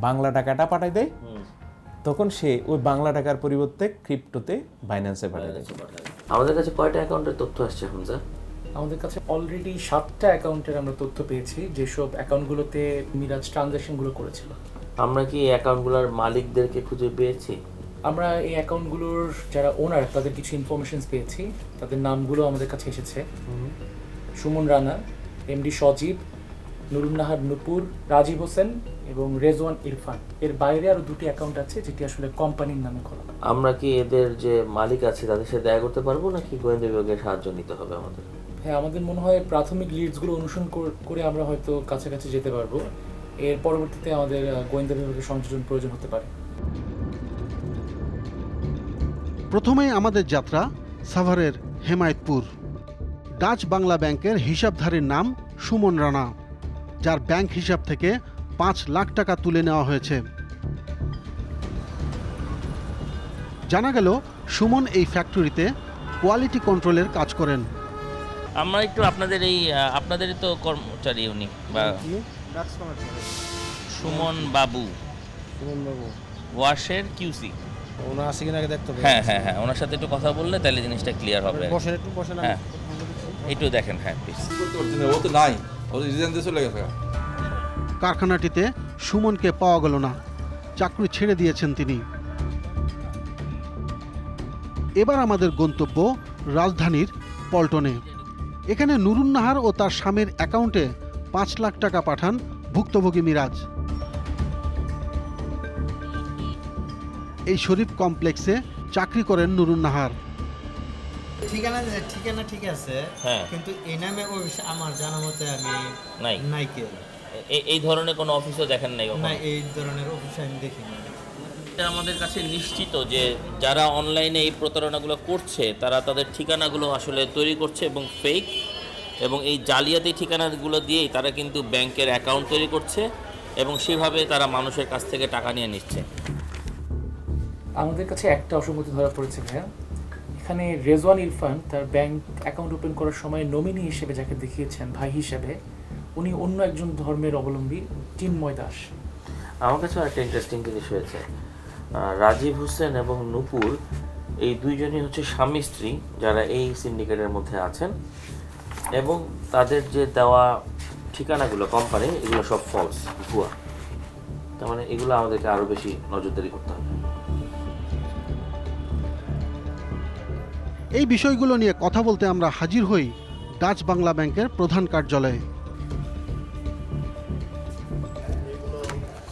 বাংলা টাকাটা পাঠায় দেয়, তখন সে ওই বাংলা টাকার পরিবর্তে ক্রিপ্টোতে বাইন্যান্সে পাঠায় দেয়। আমাদের কাছে কয়টা অ্যাকাউন্টের তথ্য আসছে হামজা? আমাদের কাছে অলরেডি 7টা অ্যাকাউন্টের আমরা তথ্য পেয়েছি, যেসব অ্যাকাউন্টগুলোতে মিরাজ ট্রানজ্যাকশনগুলো করেছিল। আমরা কি এই অ্যাকাউন্টগুলোর মালিকদেরকে খুঁজে পেয়েছি? আমরা এই অ্যাকাউন্টগুলোর যারা ওনার তাদের কিছু ইনফরমেশন পেয়েছি, তাদের নামগুলো আমাদের কাছে এসেছে। সুমন রানা, এমডি সজীব, নুরুন নাহার নূপুর, রাজীব হোসেন এবং রেজওয়ান ইরফান। এর বাইরে আরও 2টি অ্যাকাউন্ট আছে যেটি আসলে কোম্পানির নামে খোলা। আমরা কি এদের যে মালিক আছে তাদের সাথে দেখা করতে পারবো, নাকি গোয়েন্দা বিভাগের সাহায্য নিতে হবে আমাদের? হ্যাঁ, আমাদের মনে হয় প্রাথমিক লিডসগুলো অনুসরণ করে আমরা হয়তো কাছাকাছি যেতে পারবো। এর পরবর্তীতে আমাদের গোয়েন্দা বিভাগের সংযোজন প্রয়োজন হতে পারে। প্রথমেই আমাদের যাত্রা সাভারের হেমায়েতপুর। ডাচ বাংলা ব্যাংকের হিসাবধারীর নাম সুমন রানা, যার ব্যাংক হিসাব থেকে 5 লাখ টাকা তুলে নেওয়া হয়েছে। জানা গেল সুমন এই ফ্যাক্টরিতে কোয়ালিটি কন্ট্রোলের কাজ করেন। আমরা একটু আপনাদেরই তো কর্মচারী উনি, বা সুমন বাবু ওয়াশের কিউসি। ওনার আছে কিনা আগে দেখতে হবে। হ্যাঁ, ওনার সাথে একটু কথা বললে তাহলে জিনিসটা ক্লিয়ার হবে। বসেন। হ্যাঁ, একটু দেখেন। হ্যাঁ প্লিজ। ও তো নাই, ও রিজাইন দিয়ে চলে গেছে। কারখানাটিতে সুমনকে পাওয়া গেল না, চাকরি ছেড়ে দিয়েছেন তিনি। এবার আমাদের গন্তব্য রাজধানীর পল্টনে। এখানে নুরুন নাহার ও তার স্বামীর অ্যাকাউন্টে 5 লাখ টাকা পাঠান ভুক্তভোগী মিরাজ। এই শরীফ কমপ্লেক্সে চাকরি করেন নুরুন নাহার। ঠিকানা ঠিক আছে, কিন্তু এই নামে আমার জানা মতে আমি নাই কেউ। এই ধরনের কোনো অফিসও দেখেন নাই? না, এই ধরনের অফিস আমি দেখিনি। এটা আমাদের কাছে নিশ্চিত যে যারা অনলাইনে এই প্রতারণাগুলো করছে তারা তাদের ঠিকানাগুলো আসলে তৈরি করছে এবং ফেক, এবং এই জালিয়াতি ঠিকানাগুলো দিয়েই তারা কিন্তু ব্যাংকের অ্যাকাউন্ট তৈরি করছে এবং সেভাবে তারা মানুষের কাছ থেকে টাকা নিয়ে নিচ্ছে। আমাদের কাছে একটা অসঙ্গতি ধরা পড়েছে ভাইয়া। এখানে রেজওয়ান ইরফান তার ব্যাংক অ্যাকাউন্ট ওপেন করার সময় নমিনি হিসেবে যাকে দেখিয়েছেন ভাই হিসেবে, উনি অন্য একজন ধর্মের অবলম্বী চিন্ময় দাস। আমার কাছেও একটা ইন্টারেস্টিং জিনিস হয়েছে, রাজীব হোসেন এবং নূপুর এই দুইজনই হচ্ছে স্বামী স্ত্রী যারা এই সিন্ডিকেটের মধ্যে আছেন, এবং তাদের যে দেওয়া ঠিকানাগুলো কোম্পানি, এগুলো সব ফলস, ভুয়া। তার মানে এগুলো আমাদেরকে আরও বেশি নজরদারি করতে হবে। এই বিষয়গুলো নিয়ে কথা বলতে আমরা হাজির হই ডাচ বাংলা ব্যাংকের প্রধান কার্যালয়ে।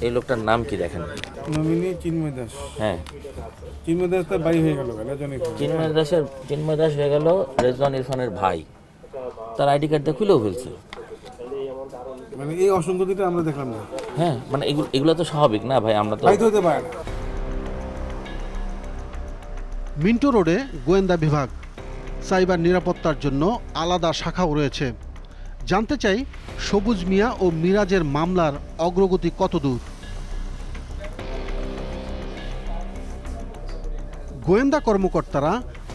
এই লোকটার নাম কি দেখেন? নমিনি চিন্ময় দাস। হ্যাঁ, চিন্ময় দাস তার ভাই হয়ে গেল। চিন্ময় দাস হয়ে গেল রেজওয়ান ইরফানের ভাই। তার আইডি কার্ড দিয়ে খুলেও ফেলছে। মানে এই অসঙ্গতিটা আমরা দেখলাম না। হ্যাঁ, মানে এগুলো তো স্বাভাবিক না ভাই, আমরা তো হতে পারে না। মিন্টো রোডে গোয়েন্দা বিভাগ, সাইবার নিরাপত্তার জন্য আলাদা শাখাও রয়েছে। জানতে চাই সবুজ মিয়া ও মিরাজের মামলার অগ্রগতি কতদূর। গোয়েন্দা কর্মকর্তারা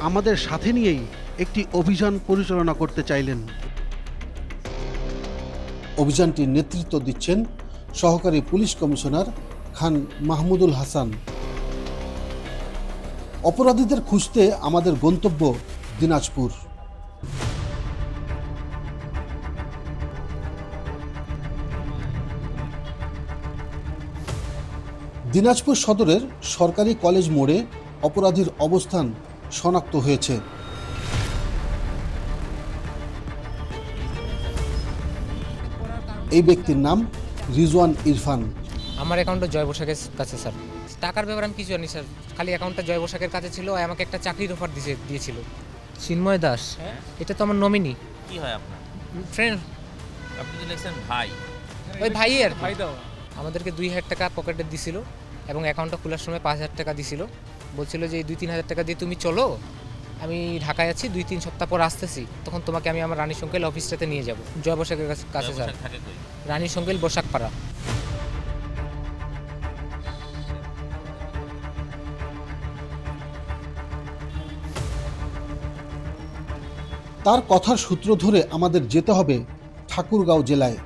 আমাদের সাথে নিয়েই একটি অভিযান পরিচালনা করতে চাইলেন। অভিযানটির নেতৃত্ব দিচ্ছেন সহকারী পুলিশ কমিশনার খান মাহমুদুল হাসান। অপরাধীদের খুঁজতে আমাদের গন্তব্য দিনাজপুর। দিনাজপুর সদরের সরকারি কলেজ মোড়ে অপরাধীর অবস্থান শনাক্ত হয়েছে। এই ব্যক্তির নাম রিজওয়ান ইরফান। আমার অ্যাকাউন্টটা জয় বসাকের কাছে স্যার। টাকার ব্যাপারে আমি কিছু জানি স্যার, খালি অ্যাকাউন্টটা জয় বসাকের কাছে ছিল। আমাকে একটা চাকরির অফার দিয়েছিল। চিন্ময় দাস, এটা তো আমার নমিনি। কি হয় আপনার? ফ্রেন্ড। আপনি তো লিখছেন ভাই। ওই ভাই আর ভাই দাও। আমাদেরকে 2000 টাকা পকেটে দিছিল এবং অ্যাকাউন্টটা খোলার সময় 5000 টাকা দিছিল। বলছিল যে এই 2-3 হাজার টাকা দিয়ে তুমি চলো, আমি ঢাকায় আছি, 2-3 সপ্তাহ পর আসতেছি, তখন তোমাকে আমি আমার রানী সংকেল অফিসটাতে নিয়ে যাব। জয় বসাকের কাছে স্যার। রানী সংকেল বসাকপাড়া। তার কথার সূত্র ধরে আমাদের যেতে হবে ঠাকুরগাঁও জেলায়।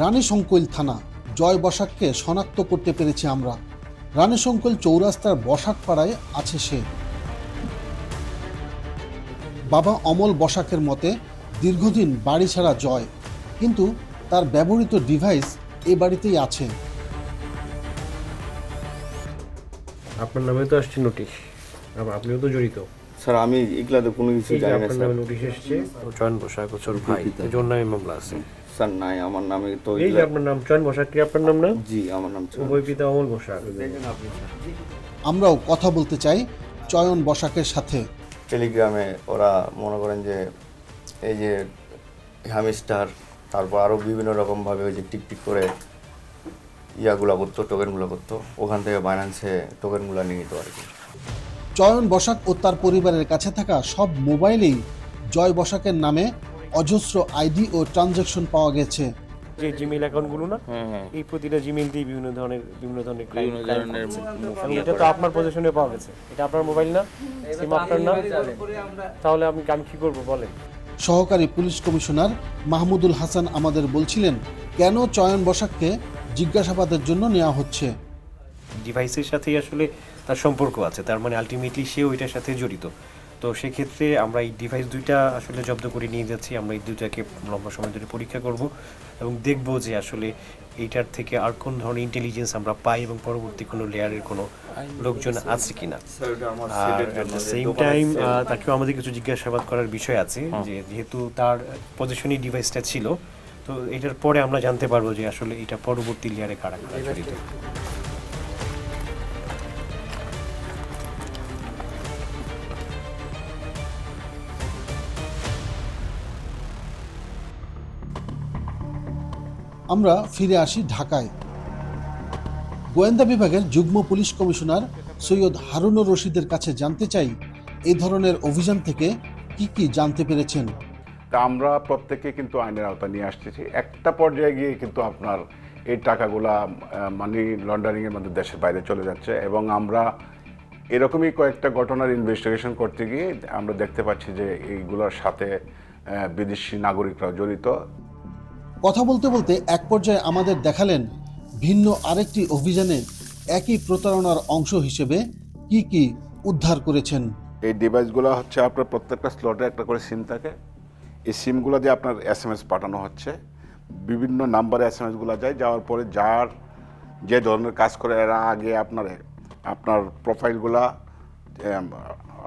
রানীশঙ্কৈল থানা। জয় বসাককে শনাক্ত করতে পেরেছি আমরা। রানীশঙ্কৈল চৌরাস্তার বসাকপাড়ায় আছে সে। বাবা অমল বসাকের মতে দীর্ঘদিন বাড়ি ছাড়া জয়, কিন্তু তার ব্যবহৃত ডিভাইস এ বাড়িতেই আছে। আপনার নামে তো আসছে নোটিশ, আপনিও তো জড়িত। স্যার আমি এগুলাতে কোনো কিছু জানি না আপনার নামে নোটিশ এসেছে, চয়ন বসাক ও ছোট ভাই, এর নামে মামলা আছে। স্যার নাই, আমার নামে তো এই যে আপনার নাম চয়ন বসাক, কি আপনার নাম না? জি আমার নাম উভয় পিতা অমল বসাক। আমরাও কথা বলতে চাই চয়ন বসাকের সাথে। টেলিগ্রামে ওরা মনে করেন যে এই যে হ্যামস্টার, তারপর আরও বিভিন্ন রকমভাবে ওই যে টিকটিক করে ইয়াগুলো করতো, টোকেনগুলো করতো, ওখান থেকে বাইন্যান্সে টোকেনগুলো নিয়ে নিত আর কি। চয়ন বসাক ও তার পরিবারের কাছে থাকা সব মোবাইলেই জয় বসাকের নামে অজস্র আইডি ও ট্রানজ্যাকশন পাওয়া গেছে। যে জিমেইল অ্যাকাউন্টগুলো না, এই প্রতিটা জিমেইল দিয়ে বিভিন্ন ধরনের এটা তো আপনার পজিশনে পাওয়া গেছে। এটা আপনার মোবাইল না, সিম আপনার না, তাহলে আমি কি করব বলেন? সহকারী পুলিশ কমিশনার মাহমুদুল হাসান আমাদের বলছিলেন কেন চয়ন বসাককে জিজ্ঞাসাবাদের জন্য নেওয়া হচ্ছে। ডিভাইসের সাথেই আসলে তার সম্পর্ক আছে, তার মানে আলটিমেটলি সে ওইটার সাথে জড়িত। তো সেক্ষেত্রে আমরা এই ডিভাইস দুইটা আসলে জব্দ করে নিয়ে যাচ্ছি। আমরা এই দুইটাকে লম্বা সময় ধরে পরীক্ষা করব এবং দেখব যে আসলে এইটার থেকে আর কোন ধরনের ইন্টেলিজেন্স আমরা পাই এবং পরবর্তী কোনো লেয়ারের কোনো লোকজন আছে কিনা। আর অ্যাট দ্য সেম টাইম তাকেও আমাদের কিছু জিজ্ঞাসাবাদ করার বিষয় আছে, যে যেহেতু তার পজিশনে ডিভাইসটা ছিল, তো এটার পরে আমরা জানতে পারবো যে আসলে এটা পরবর্তী লেয়ারে কারা কারা জড়িত। আমরা ফিরে আসি ঢাকায়। গোয়েন্দা বিভাগের যুগ্ম পুলিশ কমিশনার সৈয়দ হারুনুর রশিদের কাছে জানতে চাই এই ধরনের অভিযান থেকে কি কি জানতে পেরেছেন। তা আমরা প্রত্যেকে কিন্তু আইনের আওতা নিয়ে আসতেছি। একটা পর্যায়ে গিয়ে কিন্তু আপনার এই টাকাগুলা মানি লন্ডারিংয়ের মধ্যে দেশের বাইরে চলে যাচ্ছে, এবং আমরা এরকমই কয়েকটা ঘটনার ইনভেস্টিগেশন করতে গিয়ে আমরা দেখতে পাচ্ছি যে এইগুলোর সাথে বিদেশি নাগরিকরাও জড়িত। কথা বলতে বলতে এক পর্যায়ে আমাদের দেখালেন ভিন্ন আরেকটি অভিযানে একই প্রতারণার অংশ হিসেবে কি কি উদ্ধার করেছেন। এই ডিভাইসগুলো হচ্ছে আপনার প্রত্যেকটা স্লটে একটা করে সিম থাকে। এই সিমগুলো দিয়ে আপনার SMS পাঠানো হচ্ছে, বিভিন্ন নাম্বারে SMSগুলো যায়, যাওয়ার পরে যার যে ধরনের কাজ করে এরা আগে আপনার প্রোফাইলগুলা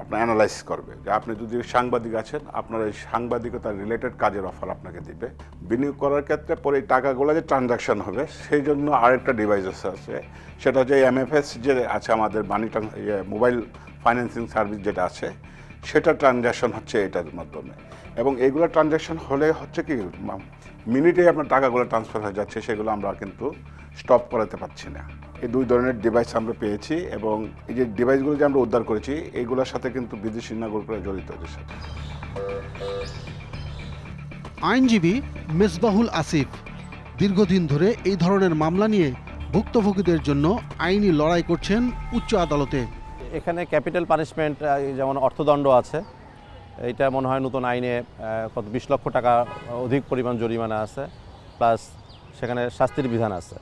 আপনার অ্যানালাইজ করবে, যে আপনি যদি সাংবাদিক আছেন আপনার এই সাংবাদিকতার রিলেটেড কাজের অফার আপনাকে দিবে। বিনিয়োগ করার ক্ষেত্রে পরে এই টাকাগুলো যে ট্রানজাকশন হবে সেই জন্য আরেকটা ডিভাইস আছে, সেটা হচ্ছে MFS যে আছে আমাদের মানি মোবাইল ফাইন্যান্সিং সার্ভিস যেটা আছে, সেটা ট্রানজাকশন হচ্ছে এটার মাধ্যমে। এবং এইগুলো ট্রানজাকশন হলে হচ্ছে কি মিনিটেই আপনার টাকাগুলো ট্রান্সফার হয়ে যাচ্ছে, সেগুলো আমরা কিন্তু স্টপ করাতে পারছি না। এই 2 ধরনের ডিভাইস আমরা পেয়েছি এবং এই যে ডিভাইসগুলো যে আমরা উদ্ধার করেছি এইগুলোর সাথে কিন্তু বিদেশি নাগরিকরা জড়িত এদের সাথে। আইনজীবী মেসবাহুল আসিফ দীর্ঘদিন ধরে এই ধরনের মামলা নিয়ে ভুক্তভোগীদের জন্য আইনি লড়াই করছেন উচ্চ আদালতে। এখানে ক্যাপিটাল পানিশমেন্ট যেমন অর্থদণ্ড আছে, এইটা মনে হয় নতুন আইনে কত 20 লক্ষ টাকা অধিক পরিমাণ জরিমানা আছে, প্লাস সেখানে শাস্তির বিধান আছে।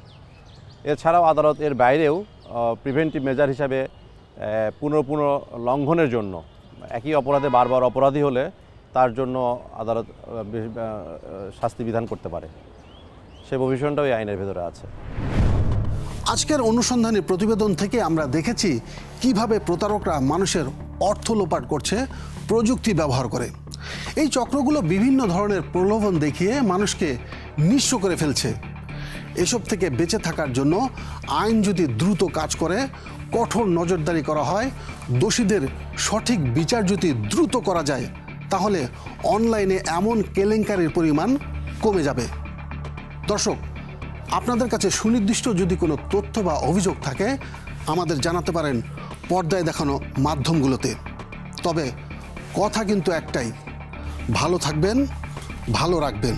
এছাড়াও আদালত এর বাইরেও প্রিভেন্টিভ মেজার হিসাবে পুনঃ লঙ্ঘনের জন্য একই অপরাধে বারবার অপরাধী হলে তার জন্য আদালত শাস্তি বিধান করতে পারে, সে প্রভিশনটাও এই আইনের ভেতরে আছে। আজকের অনুসন্ধানী প্রতিবেদন থেকে আমরা দেখেছি কিভাবে প্রতারকরা মানুষের অর্থ লোপাট করছে প্রযুক্তি ব্যবহার করে। এই চক্রগুলো বিভিন্ন ধরনের প্রলোভন দেখিয়ে মানুষকে নিঃস্ব করে ফেলছে। এসব থেকে বেঁচে থাকার জন্য আইন যদি দ্রুত কাজ করে, কঠোর নজরদারি করা হয়, দোষীদের সঠিক বিচার যদি দ্রুত করা যায়, তাহলে অনলাইনে এমন কেলেঙ্কারির পরিমাণ কমে যাবে। দর্শক, আপনাদের কাছে সুনির্দিষ্ট যদি কোনো তথ্য বা অভিযোগ থাকে আমাদের জানাতে পারেন পর্দায় দেখানো মাধ্যমগুলোতে। তবে কথা কিন্তু একটাই, ভালো থাকবেন, ভালো রাখবেন।